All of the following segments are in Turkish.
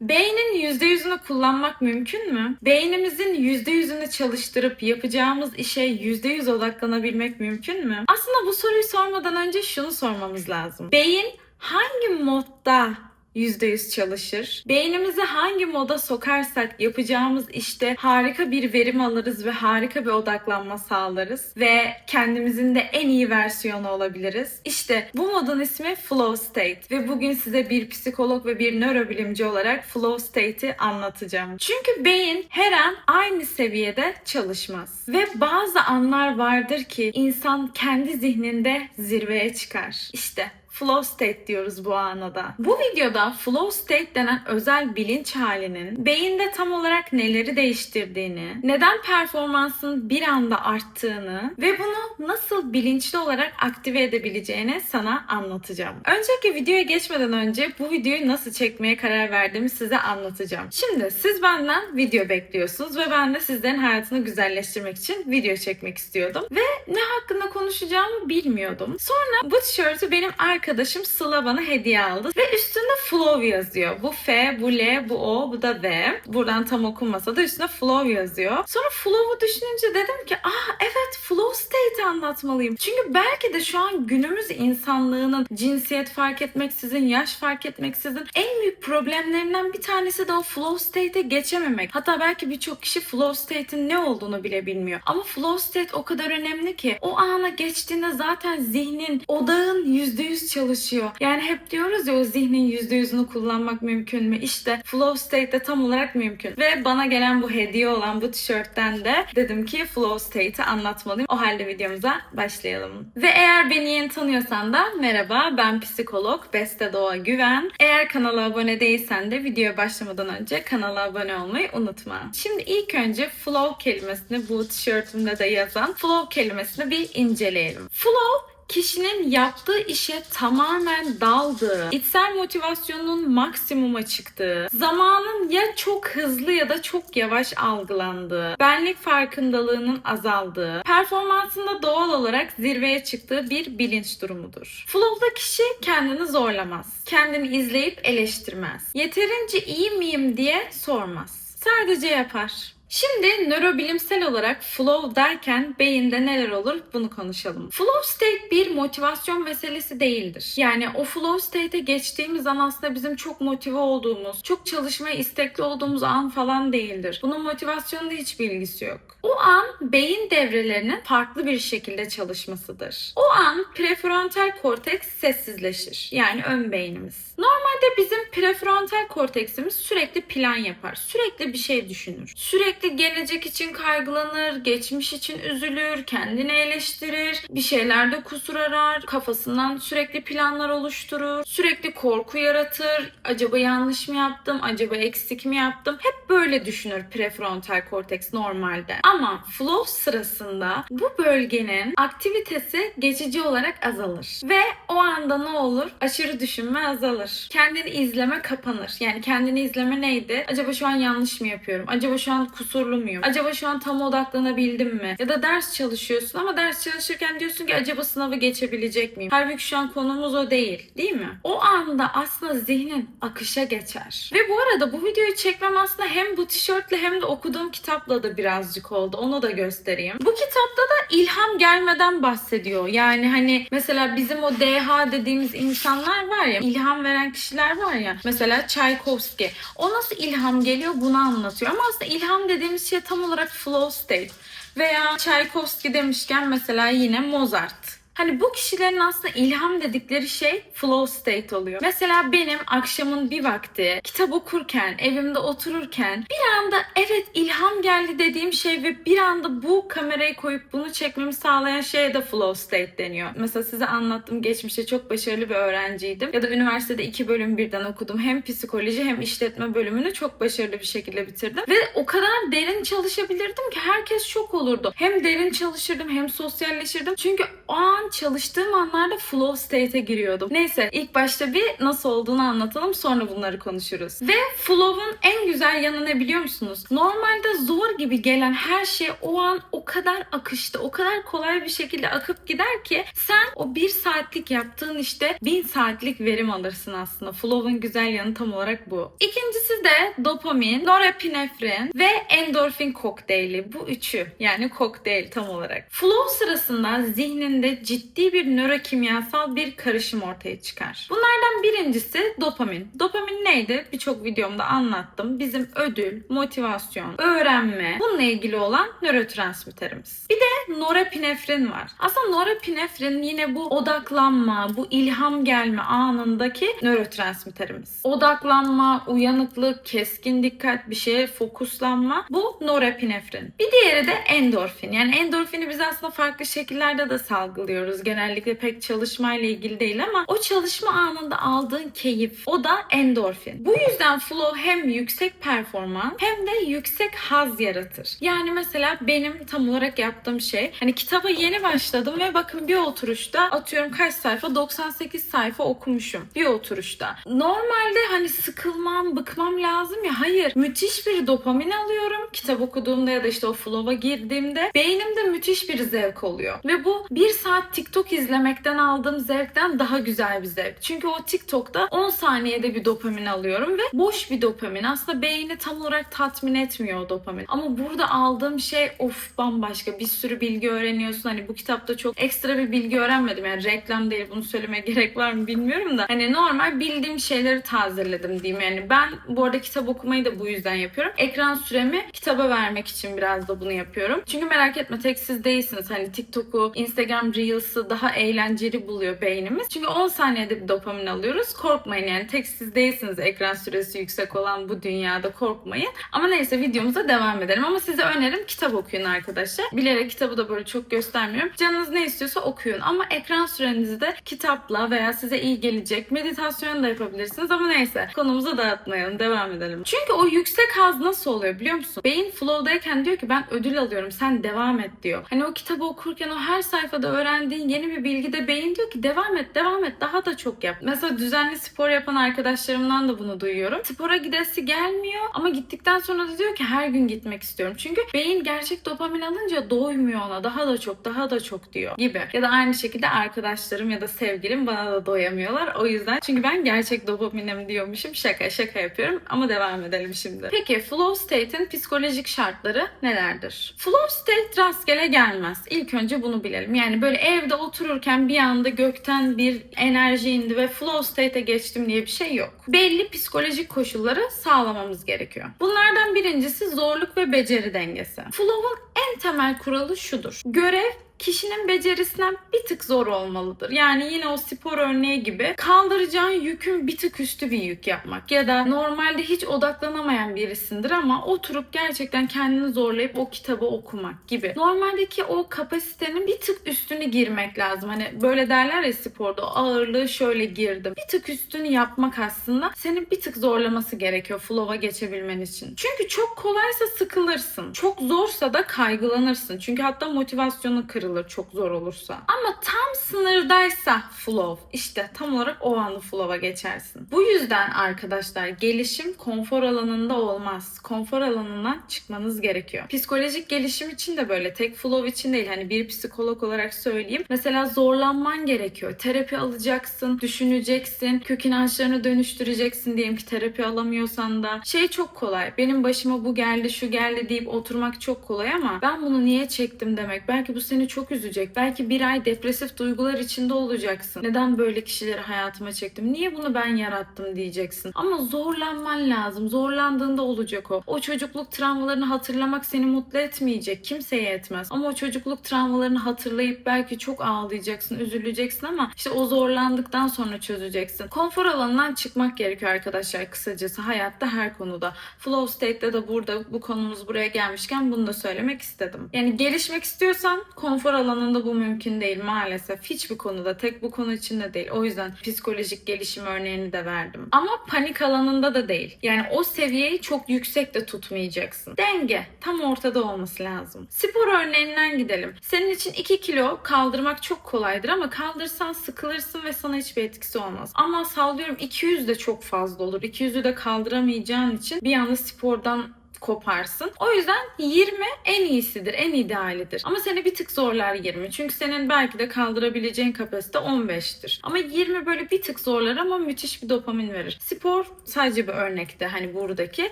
Beynin %100'ünü kullanmak mümkün mü? Beynimizin %100'ünü çalıştırıp yapacağımız işe %100 odaklanabilmek mümkün mü? Aslında bu soruyu sormadan önce şunu sormamız lazım. Beyin hangi modda %100 çalışır? Beynimizi hangi moda sokarsak yapacağımız işte harika bir verim alırız ve harika bir odaklanma sağlarız ve kendimizin de en iyi versiyonu olabiliriz. İşte bu modun ismi Flow State ve bugün size bir psikolog ve bir nörobilimci olarak Flow State'i anlatacağım. Çünkü beyin her an aynı seviyede çalışmaz ve bazı anlar vardır ki insan kendi zihninde zirveye çıkar. İşte Flow state diyoruz bu ana da. Bu videoda flow state denen özel bilinç halinin beyinde tam olarak neleri değiştirdiğini, neden performansın bir anda arttığını ve bunu nasıl bilinçli olarak aktive edebileceğini sana anlatacağım. Önceki videoya geçmeden önce bu videoyu nasıl çekmeye karar verdiğimi size anlatacağım. Şimdi siz benden video bekliyorsunuz ve ben de sizlerin hayatını güzelleştirmek için video çekmek istiyordum. Ve ne hakkında konuşacağımı bilmiyordum. Sonra bu tişörtü benim arkadaşım Sıla bana hediye aldı ve üstünde flow yazıyor. Bu F, bu L, bu O, bu da V. Buradan tam okunmasa da üstünde flow yazıyor. Sonra flow'u düşününce dedim ki evet, flow state'i anlatmalıyım. Çünkü belki de şu an günümüz insanlığının cinsiyet fark etmeksizin, yaş fark etmeksizin en büyük problemlerinden bir tanesi de o flow state'e geçememek. Hatta belki birçok kişi flow state'in ne olduğunu bile bilmiyor. Ama flow state o kadar önemli ki o ana geçtiğinde zaten zihnin, odağın %100 çalışıyor. Yani hep diyoruz ya, o zihnin %100'ünü kullanmak mümkün mü? İşte flow state'de tam olarak mümkün. Ve bana gelen bu hediye olan bu tişörtten de dedim ki flow state'i anlatmalıyım. O halde videomuza başlayalım. Ve eğer beni yeni tanıyorsan da merhaba, ben psikolog Beste Doğa Güven. Eğer kanala abone değilsen de videoya başlamadan önce kanala abone olmayı unutma. Şimdi ilk önce flow kelimesini, bu tişörtümde de yazan flow kelimesini bir inceleyelim. Flow, kişinin yaptığı işe tamamen daldığı, içsel motivasyonun maksimuma çıktığı, zamanın ya çok hızlı ya da çok yavaş algılandığı, benlik farkındalığının azaldığı, performansında doğal olarak zirveye çıktığı bir bilinç durumudur. Flow'da kişi kendini zorlamaz, kendini izleyip eleştirmez, yeterince iyi miyim diye sormaz. Sadece yapar. Şimdi nörobilimsel olarak flow derken beyinde neler olur bunu konuşalım. Flow state bir motivasyon meselesi değildir. Yani o flow state'e geçtiğimiz an aslında bizim çok motive olduğumuz, çok çalışmaya istekli olduğumuz an falan değildir. Bunun motivasyonla hiçbir ilgisi yok. O an beyin devrelerinin farklı bir şekilde çalışmasıdır. O an prefrontal korteks sessizleşir. Yani ön beynimiz. Normalde bizim prefrontal korteksimiz sürekli plan yapar. Sürekli bir şey düşünür. Sürekli gelecek için kaygılanır, geçmiş için üzülür, kendini eleştirir, bir şeylerde kusur arar, kafasından sürekli planlar oluşturur, sürekli korku yaratır. Acaba yanlış mı yaptım? Acaba eksik mi yaptım? Hep böyle düşünür prefrontal korteks normalde. Ama flow sırasında bu bölgenin aktivitesi geçici olarak azalır. Ve o anda ne olur? Aşırı düşünme azalır. Kendini izleme kapanır. Yani kendini izleme neydi? Acaba şu an yanlış mı yapıyorum? Acaba şu an kusurlu muyum? Acaba şu an tam odaklanabildim mi? Ya da ders çalışıyorsun ama ders çalışırken diyorsun ki acaba sınavı geçebilecek miyim? Halbuki şu an konumuz o değil. Değil mi? O anda aslında zihnin akışa geçer. Ve bu arada bu videoyu çekmem aslında hem bu tişörtle hem de okuduğum kitapla da birazcık oldu. Onu da göstereyim. Bu kitapta da ilham gelmeden bahsediyor. Yani hani mesela bizim o DH dediğimiz insanlar var ya, ilham veren kişiler var ya. Mesela Tchaikovsky. O nasıl ilham geliyor bunu anlatıyor. Ama aslında ilham dediğimiz şey tam olarak flow state. Veya Tchaikovsky demişken mesela yine Mozart. Hani bu kişilerin aslında ilham dedikleri şey flow state oluyor. Mesela benim akşamın bir vakti kitap okurken, evimde otururken bir anda evet ilham geldi dediğim şey ve bir anda bu kamerayı koyup bunu çekmemi sağlayan şeye de flow state deniyor. Mesela size anlattım, geçmişte çok başarılı bir öğrenciydim. Ya da üniversitede 2 bölüm birden okudum. Hem psikoloji hem işletme bölümünü çok başarılı bir şekilde bitirdim. Ve o kadar derin çalışabilirdim ki herkes şok olurdu. Hem derin çalışırdım hem sosyalleşirdim. Çünkü o an çalıştığım anlarda flow state'e giriyordum. Neyse, ilk başta bir nasıl olduğunu anlatalım, sonra bunları konuşuruz. Ve flow'un en güzel yanı ne biliyor musunuz? Normalde zor gibi gelen her şey o an o kadar akışta, o kadar kolay bir şekilde akıp gider ki sen o 1 saatlik yaptığın işte 1000 saatlik verim alırsın aslında. Flow'un güzel yanı tam olarak bu. İkincisi de dopamin, norepinefrin ve endorfin kokteyli. Bu üçü, yani kokteyl tam olarak. Flow sırasında zihninde ciddi bir nörokimyasal bir karışım ortaya çıkar. Bunlardan birincisi dopamin. Dopamin neydi? Birçok videomda anlattım. Bizim ödül, motivasyon, öğrenme, bununla ilgili olan nörotransmitterimiz. Bir de norepinefrin var. Aslında norepinefrin yine bu odaklanma, bu ilham gelme anındaki nörotransmitterimiz. Odaklanma, uyanıklık, keskin dikkat, bir şeye fokuslanma, bu norepinefrin. Bir diğeri de endorfin. Yani endorfini biz aslında farklı şekillerde de salgılıyoruz. Genellikle pek çalışmayla ilgili değil ama o çalışma anında aldığın keyif, o da endorfin. Bu yüzden flow hem yüksek performans hem de yüksek haz yaratır. Yani mesela benim tam olarak yaptığım şey, hani kitaba yeni başladım ve bakın bir oturuşta atıyorum kaç sayfa? 98 sayfa okumuşum bir oturuşta. Normalde hani sıkılmam, bıkmam lazım ya, hayır. Müthiş bir dopamin alıyorum. Kitap okuduğumda ya da işte o flow'a girdiğimde beynimde müthiş bir zevk oluyor. Ve bu 1 saat TikTok izlemekten aldığım zevkten daha güzel bir zevk. Çünkü o TikTok'ta 10 saniyede bir dopamin alıyorum ve boş bir dopamin. Aslında beyni tam olarak tatmin etmiyor o dopamin. Ama burada aldığım şey bambaşka. Bir sürü bilgi öğreniyorsun. Hani bu kitapta çok ekstra bir bilgi öğrenmedim. Yani reklam değil, bunu söylemeye gerek var mı bilmiyorum da. Hani normal bildiğim şeyleri tazeledim diyeyim. Yani ben bu arada kitap okumayı da bu yüzden yapıyorum. Ekran süremi kitaba vermek için biraz da bunu yapıyorum. Çünkü merak etme, tek siz değilsiniz. Hani TikTok'u, Instagram Reels'ı daha eğlenceli buluyor beynimiz. Çünkü 10 saniyede bir dopamin alıyoruz. Korkmayın, yani tek siz değilsiniz ekran süresi yüksek olan bu dünyada, korkmayın. Ama neyse, videomuza devam edelim. Ama size önerim kitap okuyun arkadaşlar. Bilerek kitabı da böyle çok göstermiyorum. Canınız ne istiyorsa okuyun. Ama ekran sürenizi de kitapla veya size iyi gelecek meditasyon da yapabilirsiniz. Ama neyse, konumuza dağıtmayalım. Devam edelim. Çünkü o yüksek haz nasıl oluyor biliyor musun? Beyin flow'dayken diyor ki ben ödül alıyorum, sen devam et diyor. Hani o kitabı okurken o her sayfada öğrendiğin yeni bir bilgide beyin diyor ki devam et, devam et, daha da çok yap. Mesela düzenli spor yapan arkadaşlarımdan da bunu duyuyorum. Spora gidesi gelmiyor ama gittikten sonra da diyor ki her gün gitmek istiyorum. Çünkü beyin gerçek dopamin alınca doymuyor ona. Daha da çok, daha da çok diyor gibi. Ya da aynı şekilde arkadaşlarım ya da sevgilim bana da doyamıyorlar. O yüzden, çünkü ben gerçek dopaminim diyormuşum. Şaka yapıyorum ama devam edelim şimdi. Peki flow state'in psikolojik şartları nelerdir? Flow state rastgele gelmez. İlk önce bunu bilelim. Yani böyle evde otururken bir anda gökten bir enerji indi ve flow state'e geçtim diye bir şey yok. Belli psikolojik koşulları sağlamamız gerekiyor. Bunlardan birincisi zorluk ve beceri dengesi. Flow'un en temel kuralı şudur: görev kişinin becerisinden bir tık zor olmalıdır. Yani yine o spor örneği gibi kaldıracağın yükün bir tık üstü bir yük yapmak. Ya da normalde hiç odaklanamayan birisindir ama oturup gerçekten kendini zorlayıp o kitabı okumak gibi. Normaldeki o kapasitenin bir tık üstünü girmek lazım. Hani böyle derler ya sporda, o ağırlığı şöyle girdim. Bir tık üstünü yapmak aslında senin bir tık zorlaması gerekiyor flow'a geçebilmen için. Çünkü çok kolaysa sıkılırsın. Çok zorsa da kaygılanırsın. Çünkü hatta motivasyonun kırılır çok zor olursa. Ama tam sınırdaysa flow, işte tam olarak o anda flow'a geçersin. Bu yüzden arkadaşlar, gelişim konfor alanında olmaz. Konfor alanından çıkmanız gerekiyor. Psikolojik gelişim için de böyle, tek flow için değil. Hani bir psikolog olarak söyleyeyim. Mesela zorlanman gerekiyor. Terapi alacaksın, düşüneceksin, kök inançlarını dönüştüreceksin, diyelim ki terapi alamıyorsan da. Şey çok kolay. Benim başıma bu geldi, şu geldi deyip oturmak çok kolay ama ben bunu niye çektim demek. Belki bu seni çok üzecek. Belki bir ay depresif duygular içinde olacaksın. Neden böyle kişileri hayatıma çektim? Niye bunu ben yarattım diyeceksin. Ama zorlanman lazım. Zorlandığında olacak o. O çocukluk travmalarını hatırlamak seni mutlu etmeyecek. Kimseye etmez. Ama o çocukluk travmalarını hatırlayıp belki çok ağlayacaksın, üzüleceksin ama işte o zorlandıktan sonra çözeceksin. Konfor alanından çıkmak gerekiyor arkadaşlar, kısacası hayatta her konuda. Flow state'de de burada, bu konumuz buraya gelmişken bunu da söylemek istedim. Yani gelişmek istiyorsan konfor alanında bu mümkün değil maalesef. Hiçbir konuda, tek bu konu için de değil. O yüzden psikolojik gelişim örneğini de verdim. Ama panik alanında da değil. Yani o seviyeyi çok yüksek de tutmayacaksın. Denge tam ortada olması lazım. Spor örneğinden gidelim. Senin için 2 kilo kaldırmak çok kolaydır ama kaldırsan sıkılırsın ve sana hiçbir etkisi olmaz. Ama sallıyorum 200 de çok fazla olur. 200'ü de kaldıramayacağın için bir anda spordan koparsın. O yüzden 20 en iyisidir, en idealidir. Ama seni bir tık zorlar 20. Çünkü senin belki de kaldırabileceğin kapasite 15'tir. Ama 20 böyle bir tık zorlar ama müthiş bir dopamin verir. Spor sadece bir örnekte hani buradaki.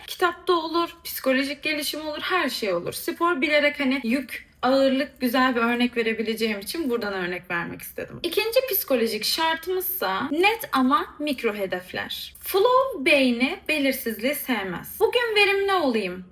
Kitapta olur, psikolojik gelişim olur, her şey olur. Spor bilerek hani yük, ağırlık güzel bir örnek verebileceğim için buradan örnek vermek istedim. İkinci psikolojik şartımızsa net ama mikro hedefler. Flow beyni belirsizliği sevmez. Bugün verimli olayım.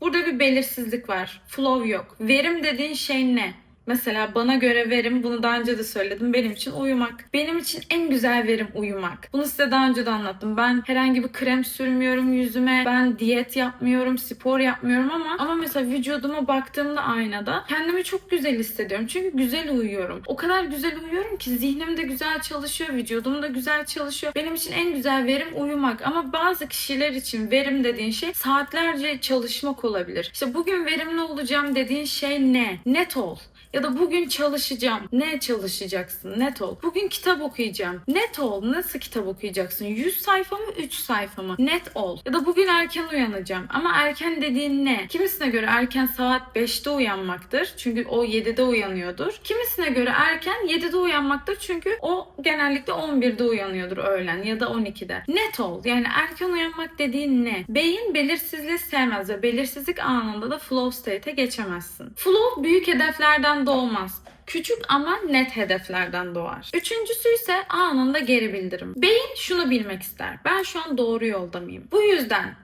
Burada bir belirsizlik var. Flow yok. Verim dediğin şey ne? Mesela bana göre verim, bunu daha önce de söyledim, benim için uyumak. Benim için en güzel verim uyumak. Bunu size daha önce de anlattım. Ben herhangi bir krem sürmüyorum yüzüme. Ben diyet yapmıyorum, spor yapmıyorum ama mesela vücuduma baktığımda aynada kendimi çok güzel hissediyorum. Çünkü güzel uyuyorum. O kadar güzel uyuyorum ki zihnim de güzel çalışıyor, vücudum da güzel çalışıyor. Benim için en güzel verim uyumak. Ama bazı kişiler için verim dediğin şey saatlerce çalışmak olabilir. İşte bugün verimli olacağım dediğin şey ne? Net ol. Ya da bugün çalışacağım. Ne çalışacaksın? Net ol. Bugün kitap okuyacağım. Net ol. Nasıl kitap okuyacaksın? 100 sayfa mı? 3 sayfa mı? Net ol. Ya da bugün erken uyanacağım. Ama erken dediğin ne? Kimisine göre erken saat 5'te uyanmaktır. Çünkü o 7'de uyanıyordur. Kimisine göre erken 7'de uyanmaktır. Çünkü o genellikle 11'de uyanıyordur öğlen ya da 12'de. Net ol. Yani erken uyanmak dediğin ne? Beyin belirsizliği sevmez ve belirsizlik anında da flow state'e geçemezsin. Flow büyük hedeflerden doğmaz. Küçük ama net hedeflerden doğar. Üçüncüsü ise anında geri bildirim. Beyin şunu bilmek ister. Ben şu an doğru yolda mıyım? Bu yüzden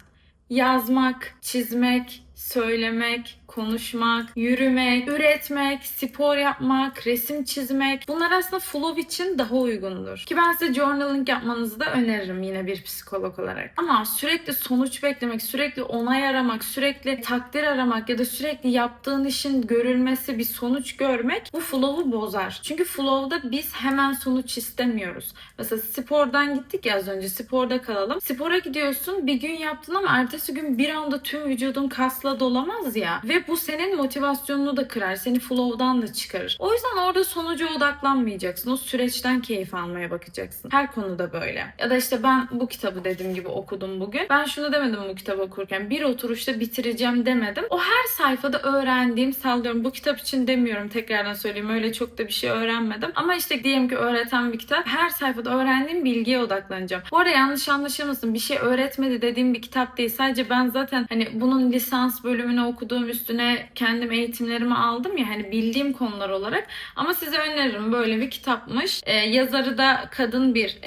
yazmak, çizmek, söylemek, konuşmak, yürümek, üretmek, spor yapmak, resim çizmek, bunlar aslında flow için daha uygundur. Ki ben size journaling yapmanızı da öneririm yine bir psikolog olarak. Ama sürekli sonuç beklemek, sürekli onay aramak, sürekli takdir aramak ya da sürekli yaptığın işin görülmesi, bir sonuç görmek bu flow'u bozar. Çünkü flow'da biz hemen sonuç istemiyoruz. Mesela spordan gittik ya az önce, sporda kalalım. Spora gidiyorsun, bir gün yaptın ama ertesi gün bir anda tüm vücudun kasla dolamaz ya. Ve bu senin motivasyonunu da kırar. Seni flow'dan da çıkarır. O yüzden orada sonuca odaklanmayacaksın. O süreçten keyif almaya bakacaksın. Her konuda böyle. Ya da işte ben bu kitabı dediğim gibi okudum bugün. Ben şunu demedim bu kitabı okurken. Bir oturuşta bitireceğim demedim. O her sayfada öğrendiğim, sallıyorum bu kitap için demiyorum, tekrardan söyleyeyim. Öyle çok da bir şey öğrenmedim. Ama işte diyelim ki öğreten bir kitap. Her sayfada öğrendiğim bilgiye odaklanacağım. Bu arada yanlış anlaşılmasın. Bir şey öğretmedi dediğim bir kitap değil. Sadece ben zaten hani bunun lisans bölümünü okuduğum, üstüne kendim eğitimlerimi aldım ya, hani bildiğim konular olarak. Ama size öneririm, böyle bir kitapmış. Yazarı da kadın bir,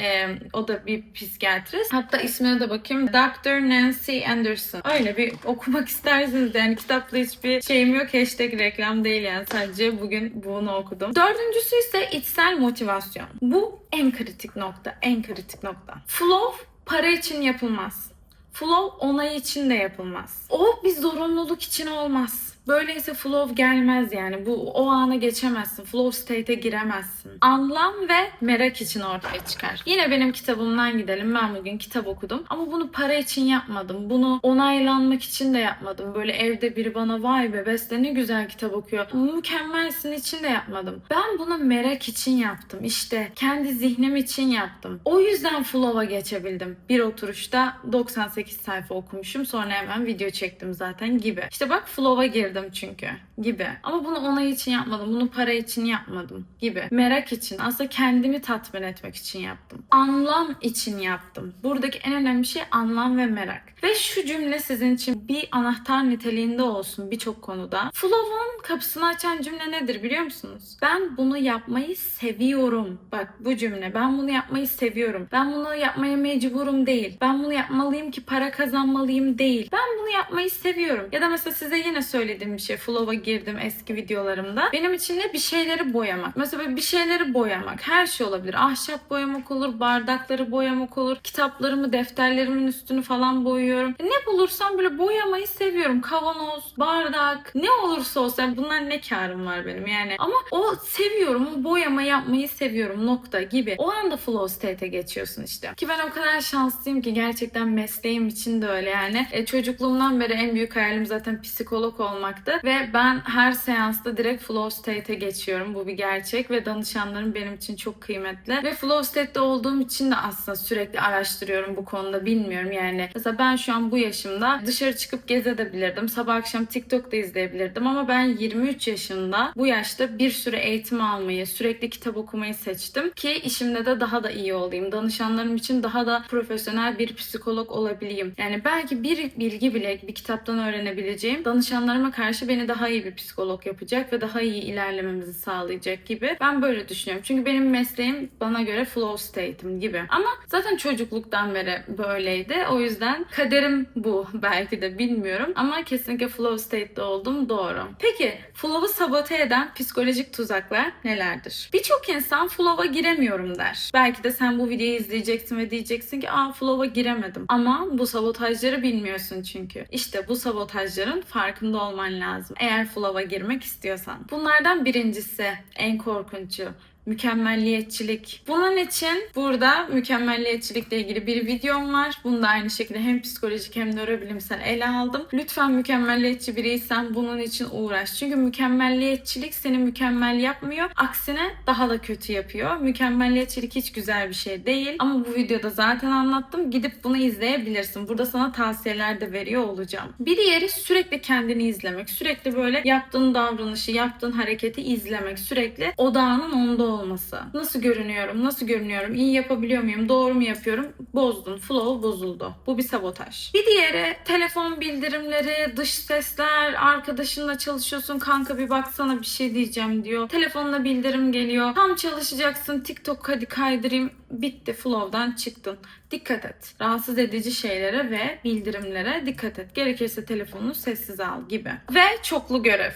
o da bir psikiyatrist. Hatta ismine de bakayım. Dr. Nancy Anderson. Öyle bir okumak isterseniz, yani kitapla hiçbir şeyim yok. Hashtag reklam değil yani. Sadece bugün bunu okudum. Dördüncüsü ise içsel motivasyon. Bu en kritik nokta. En kritik nokta. Flow para için yapılmaz. Flow onay için de yapılmaz. O bir zorunluluk için olmaz. Böyleyse flow gelmez yani. O ana geçemezsin. Flow state'e giremezsin. Anlam ve merak için ortaya çıkar. Yine benim kitabımdan gidelim. Ben bugün kitap okudum. Ama bunu para için yapmadım. Bunu onaylanmak için de yapmadım. Böyle evde biri bana vay be Beste ne güzel kitap okuyor, mükemmelsin için de yapmadım. Ben bunu merak için yaptım. İşte kendi zihnim için yaptım. O yüzden flow'a geçebildim. Bir oturuşta 98 sayfa okumuşum. Sonra hemen video çektim zaten gibi. İşte bak flow'a girdim çünkü gibi. Ama bunu onay için yapmadım. Bunu para için yapmadım gibi. Merak için, aslında kendimi tatmin etmek için yaptım. Anlam için yaptım. Buradaki en önemli şey anlam ve merak. Ve şu cümle sizin için bir anahtar niteliğinde olsun birçok konuda. Flow'un kapısını açan cümle nedir biliyor musunuz? Ben bunu yapmayı seviyorum. Bak bu cümle. Ben bunu yapmayı seviyorum. Ben bunu yapmaya mecburum değil. Ben bunu yapmalıyım ki para kazanmalıyım değil. Ben bunu yapmayı seviyorum. Ya da mesela size yine söylediğim bir şey. Flow'a girdim eski videolarımda. Benim için de bir şeyleri boyamak. Mesela bir şeyleri boyamak. Her şey olabilir. Ahşap boyamak olur. Bardakları boyamak olur. Kitaplarımı, defterlerimin üstünü falan boyuyorum. Ne bulursam böyle boyamayı seviyorum. Kavanoz, bardak, ne olursa olsun. Yani bundan ne karım var benim yani. Ama o seviyorum. O boyama yapmayı seviyorum. Nokta gibi. O anda flow state'e geçiyorsun işte. Ki ben o kadar şanslıyım ki gerçekten mesleğim için de öyle yani. Çocukluğumdan beri en büyük hayalim zaten psikolog olmak. olmaktı ve ben her seansta direkt flow state'e geçiyorum. Bu bir gerçek ve danışanlarım benim için çok kıymetli ve flow state'te olduğum için de aslında sürekli araştırıyorum bu konuda, bilmiyorum yani. Mesela ben şu an bu yaşımda dışarı çıkıp gezebilirdim. Sabah akşam TikTok'ta izleyebilirdim ama ben 23 yaşında bu yaşta bir sürü eğitim almayı, sürekli kitap okumayı seçtim ki işimde de daha da iyi olayım. Danışanlarım için daha da profesyonel bir psikolog olabileyim. Yani belki bir bilgi bile bir kitaptan öğrenebileceğim danışanlarıma karşı beni daha iyi bir psikolog yapacak ve daha iyi ilerlememizi sağlayacak gibi. Ben böyle düşünüyorum. Çünkü benim mesleğim bana göre flow state'im gibi. Ama zaten çocukluktan beri böyleydi. O yüzden kaderim bu. Belki de bilmiyorum. Ama kesinlikle flow state'de oldum, doğru. Peki flow'u sabote eden psikolojik tuzaklar nelerdir? Birçok insan flow'a giremiyorum der. Belki de sen bu videoyu izleyeceksin ve diyeceksin ki flow'a giremedim. Ama bu sabotajları bilmiyorsun çünkü. İşte bu sabotajların farkında olman lazım. Eğer flow'a girmek istiyorsan. Bunlardan birincisi, en korkuncu, mükemmelliyetçilik. Bunun için burada mükemmelliyetçilikle ilgili bir videom var. Bunu da aynı şekilde hem psikolojik hem nörobilimsel ele aldım. Lütfen mükemmelliyetçi biriysen bunun için uğraş. Çünkü mükemmelliyetçilik seni mükemmel yapmıyor. Aksine daha da kötü yapıyor. Mükemmelliyetçilik hiç güzel bir şey değil. Ama bu videoda zaten anlattım. Gidip bunu izleyebilirsin. Burada sana tavsiyeler de veriyor olacağım. Bir diğeri sürekli kendini izlemek. Sürekli böyle yaptığın davranışı, yaptığın hareketi izlemek. Sürekli odağının onda olması. Nasıl görünüyorum? Nasıl görünüyorum? İyi yapabiliyor muyum? Doğru mu yapıyorum? Bozdun. Flow bozuldu. Bu bir sabotaj. Bir diğeri telefon bildirimleri, dış sesler, arkadaşınla çalışıyorsun. Kanka bir baksana bir şey diyeceğim diyor. Telefonla bildirim geliyor. Tam çalışacaksın. TikTok hadi kaydırayım. Bitti. Flow'dan çıktın. Dikkat et. Rahatsız edici şeylere ve bildirimlere dikkat et. Gerekirse telefonunu sessiz al gibi. Ve çoklu görev.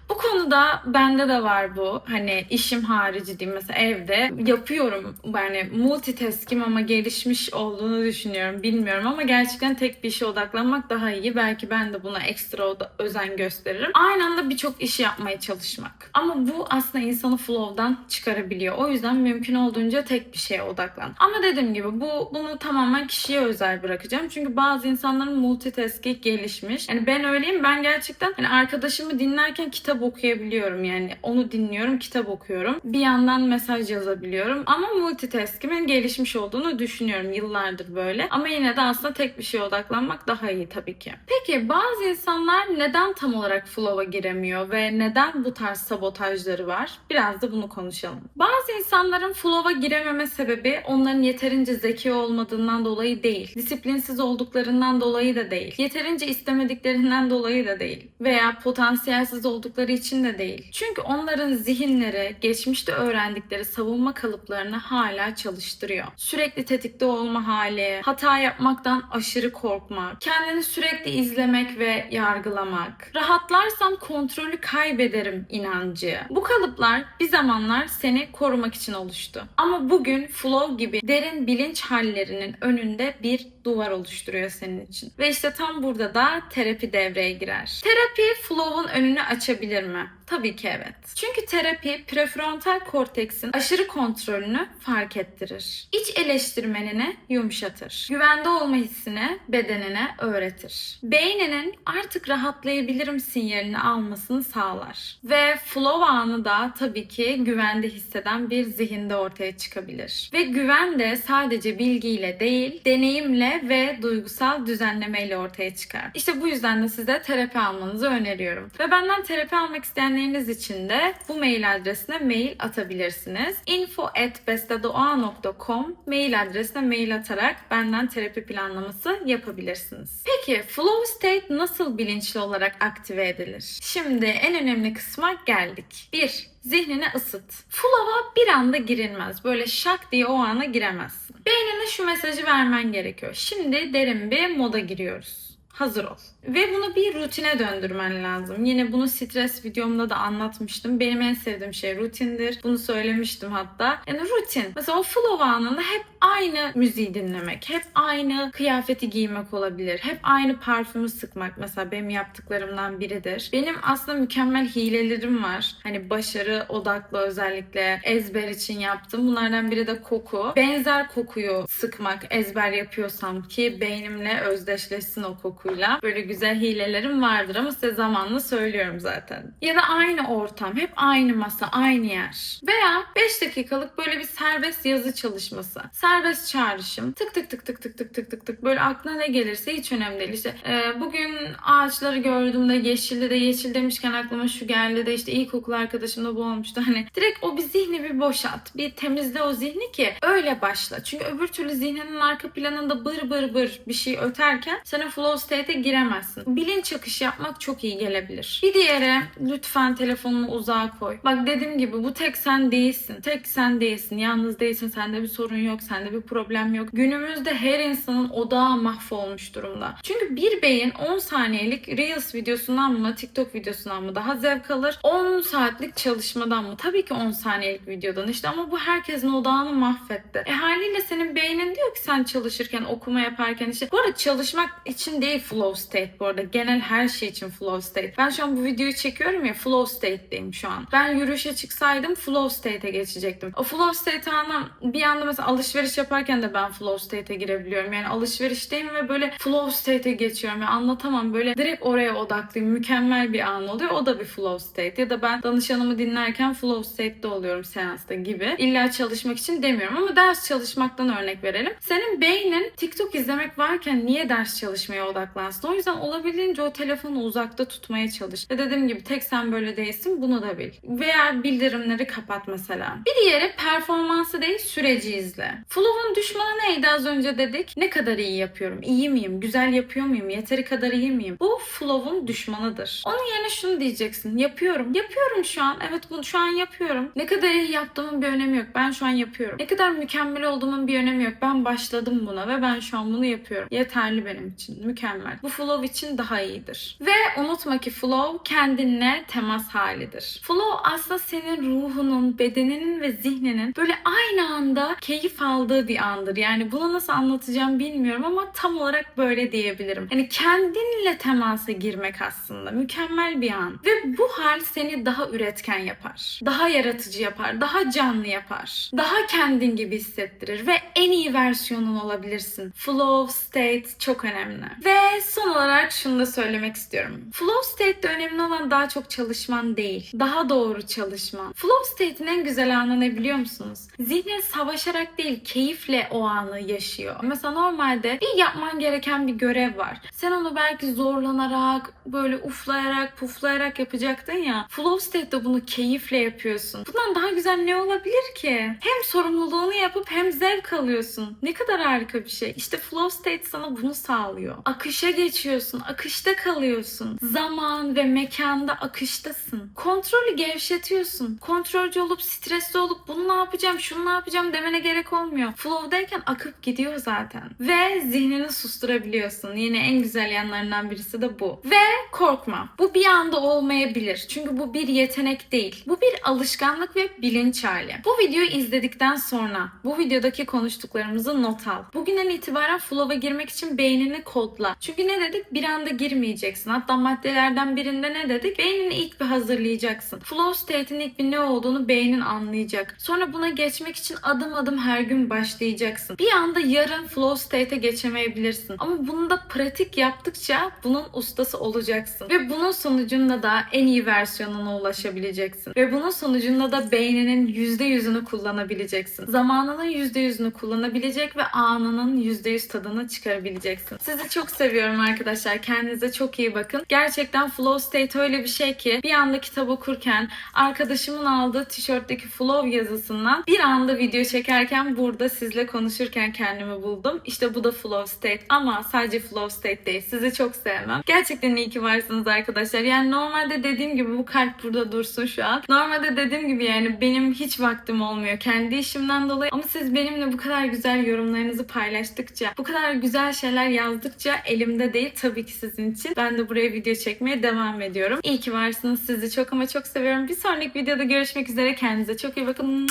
Bu konuda bende de var bu. Hani işim harici diyeyim, mesela evde yapıyorum. Yani multitaskim ama gelişmiş olduğunu düşünüyorum. Bilmiyorum ama gerçekten tek bir işe odaklanmak daha iyi. Belki ben de buna ekstra özen gösteririm. Aynı anda birçok işi yapmaya çalışmak. Ama bu aslında insanı flow'dan çıkarabiliyor. O yüzden mümkün olduğunca tek bir şeye odaklan. Ama dediğim gibi bunu tamamen kişiye özel bırakacağım. Çünkü bazı insanların multitasking gelişmiş. Yani ben öyleyim. Ben gerçekten hani arkadaşımı dinlerken kitap okuyabiliyorum, yani onu dinliyorum, kitap okuyorum. Bir yandan mesaj yazabiliyorum ama multitasking'in gelişmiş olduğunu düşünüyorum, yıllardır böyle. Ama yine de aslında tek bir şeye odaklanmak daha iyi tabii ki. Peki bazı insanlar neden tam olarak flow'a giremiyor ve neden bu tarz sabotajları var? Biraz da bunu konuşalım. Bazı insanların flow'a girememe sebebi onların yeterince zeki olmadığından dolayı değil. Disiplinsiz olduklarından dolayı da değil. Yeterince istemediklerinden dolayı da değil. Veya potansiyelsiz oldukları için de değil. Çünkü onların zihinleri geçmişte öğrendikleri savunma kalıplarını hala çalıştırıyor. Sürekli tetikte olma hali, hata yapmaktan aşırı korkmak, kendini sürekli izlemek ve yargılamak, rahatlarsam kontrolü kaybederim inancı. Bu kalıplar bir zamanlar seni korumak için oluştu. Ama bugün flow gibi derin bilinç hallerinin önünde bir duvar oluşturuyor senin için. Ve işte tam burada da terapi devreye girer. Terapi flow'un önünü açabilir mi? Tabii ki evet. Çünkü terapi prefrontal korteksin aşırı kontrolünü fark ettirir. İç eleştirmenini yumuşatır. Güvende olma hissini bedenine öğretir. Beyninin artık rahatlayabilirim sinyalini almasını sağlar. Ve flow anı da tabii ki güvende hisseden bir zihinde ortaya çıkabilir. Ve güven de sadece bilgiyle değil, deneyimle ve duygusal düzenlemeyle ortaya çıkar. İşte bu yüzden de size terapi almanızı öneriyorum. Ve benden terapi almak isteyenleriniz için de bu mail adresine mail atabilirsiniz. info@bestedoğa.com mail adresine mail atarak benden terapi planlaması yapabilirsiniz. Peki flow state nasıl bilinçli olarak aktive edilir? Şimdi en önemli kısma geldik. 1. Zihnini ısıt. Flow'a bir anda girilmez. Böyle şak diye o ana giremezsin. Beynine şu mesajı vermen gerekiyor. Şimdi derin bir moda giriyoruz. Hazır ol. Ve bunu bir rutine döndürmen lazım. Yine bunu stres videomda da anlatmıştım. Benim en sevdiğim şey rutindir. Bunu söylemiştim hatta. Yani rutin. Mesela o flow anında hep aynı müziği dinlemek. Hep aynı kıyafeti giymek olabilir. Hep aynı parfümü sıkmak. Mesela benim yaptıklarımdan biridir. Benim aslında mükemmel hilelerim var. Hani başarı odaklı, özellikle ezber için yaptım. Bunlardan biri de koku. Benzer kokuyu sıkmak, ezber yapıyorsam ki beynimle özdeşleşsin o koku. TikTok'uyla. Böyle güzel hilelerim vardır ama size zamanla söylüyorum zaten. Ya da aynı ortam, hep aynı masa, aynı yer. Veya 5 dakikalık böyle bir serbest yazı çalışması. Serbest çağrışım. Tık tık tık tık tık tık tık tık tık. Böyle aklına ne gelirse hiç önemli değil. İşte bugün ağaçları gördüğümde yeşildi de yeşil demişken aklıma şu geldi de işte ilkokul arkadaşımda bu olmuştu. Hani direkt o bir zihni bir boşalt. Bir temizle o zihni ki öyle başla. Çünkü öbür türlü zihninin arka planında bır bır bır bir şey öterken sen o flow state'e giremezsin. Bilinç akışı yapmak çok iyi gelebilir. Bir diğeri, lütfen telefonunu uzağa koy. Bak dediğim gibi bu tek sen değilsin. Tek sen değilsin. Yalnız değilsin. Sende bir sorun yok. Sende bir problem yok. Günümüzde her insanın odağı mahvolmuş durumda. Çünkü bir beyin 10 saniyelik Reels videosundan mı, TikTok videosundan mı daha zevk alır? 10 saatlik çalışmadan mı? Tabii ki 10 saniyelik videodan işte, ama bu herkesin odağını mahvetti. Haliyle senin beynin diyor ki sen çalışırken, okuma yaparken işte. Bu arada çalışmak için değil flow state bu arada. Genel her şey için flow state. Ben şu an bu videoyu çekiyorum ya, flow state'deyim şu an. Ben yürüyüşe çıksaydım flow state'e geçecektim. O flow state'e bir anda mesela alışveriş yaparken de ben flow state'e girebiliyorum. Yani alışverişteyim ve böyle flow state'e geçiyorum. Yani anlatamam, böyle direkt oraya odaklıyım. Mükemmel bir an oluyor. O da bir flow state. Ya da ben danışanımı dinlerken flow state'de oluyorum seansta gibi. İlla çalışmak için demiyorum ama ders çalışmaktan örnek verelim. Senin beynin TikTok izlemek varken niye ders çalışmaya odaklansın? O yüzden olabildiğince o telefonu uzakta tutmaya çalış. Ve dediğim gibi tek sen böyle değilsin, bunu da bil. Veya bildirimleri kapat mesela. Bir diğeri performansı değil, süreci izle. Flow'un düşmanı neydi az önce dedik? Ne kadar iyi yapıyorum? İyi miyim? Güzel yapıyor muyum? Yeteri kadar iyi miyim? Bu flow'un düşmanıdır. Onun yerine şunu diyeceksin. Yapıyorum. Yapıyorum şu an. Evet, bunu şu an yapıyorum. Ne kadar iyi yaptığımın bir önemi yok. Ben şu an yapıyorum. Ne kadar mükemmel olduğumun bir önemi yok. Ben başladım buna ve ben şu an bunu yapıyorum. Yeterli benim için. Mükemmel. Bu flow için daha iyidir. Ve unutma ki flow kendinle temas halidir. Flow aslında senin ruhunun, bedeninin ve zihninin böyle aynı anda keyif aldığı bir andır. Yani bunu nasıl anlatacağım bilmiyorum ama tam olarak böyle diyebilirim. Yani kendinle temasa girmek aslında mükemmel bir an. Ve bu hal seni daha üretken yapar. Daha yaratıcı yapar. Daha canlı yapar. Daha kendin gibi hissettirir ve en iyi versiyonun olabilirsin. Flow state çok önemli. Ve son olarak şunu da söylemek istiyorum. Flow state'de önemli olan daha çok çalışman değil. Daha doğru çalışman. Flow state'in en güzel anı ne biliyor musunuz? Zihnin savaşarak değil, keyifle o anı yaşıyor. Mesela normalde bir yapman gereken bir görev var. Sen onu belki zorlanarak, böyle uflayarak, puflayarak yapacaktın ya. Flow state'de bunu keyifle yapıyorsun. Bundan daha güzel ne olabilir ki? Hem sorumluluğunu yapıp hem zevk alıyorsun. Ne kadar harika bir şey. İşte flow state sana bunu sağlıyor. Akışa geçiyorsun, akışta kalıyorsun. Zaman ve mekanda akıştasın. Kontrolü gevşetiyorsun. Kontrolcü olup, stresli olup bunu ne yapacağım, şunu ne yapacağım demene gerek olmuyor. Flow'dayken akıp gidiyor zaten. Ve zihnini susturabiliyorsun. Yine en güzel yanlarından birisi de bu. Ve korkma. Bu bir anda olmayabilir. Çünkü bu bir yetenek değil. Bu bir alışkanlık ve bilinç hali. Bu videoyu izledikten sonra bu videodaki konuştuklarımızı not al. Bugünden itibaren flow'a girmek için beynini kodla. Çünkü ne dedik? Bir anda girmeyeceksin. Hatta maddelerden birinde ne dedik? Beynini ilk bir hazırlayacaksın. Flow state'in ilk bir ne olduğunu beynin anlayacak. Sonra buna geçmek için adım adım her gün başlayacaksın. Bir anda yarın flow state'e geçemeyebilirsin. Ama bunu da pratik yaptıkça bunun ustası olacaksın. Ve bunun sonucunda da en iyi versiyonuna ulaşabileceksin. Ve bunun sonucunda da beyninin %100'ünü kullanabileceksin. Zamanının %100'ünü kullanabilecek ve anının %100 tadını çıkarabileceksin. Sizi çok seviyorum arkadaşlar. Kendinize çok iyi bakın. Gerçekten flow state öyle bir şey ki bir anda kitap okurken arkadaşımın aldığı tişörtteki flow yazısından bir anda video çekerken burada sizle konuşurken kendimi buldum. İşte bu da flow state ama sadece flow state değil. Sizi çok sevmem. Gerçekten iyi ki varsınız arkadaşlar. Yani normalde dediğim gibi bu kalp burada dursun şu an. Normalde dediğim gibi yani benim hiç vaktim olmuyor kendi işimden dolayı. Ama siz benimle bu kadar güzel yorumlarınızı paylaştıkça, bu kadar güzel şeyler yazdıkça elimde değil tabii ki sizin için. Ben de buraya video çekmeye devam ediyorum. İyi ki varsınız. Sizi çok ama çok seviyorum. Bir sonraki videoda görüşmek üzere. Kendinize çok iyi bakın.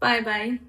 Bye bye.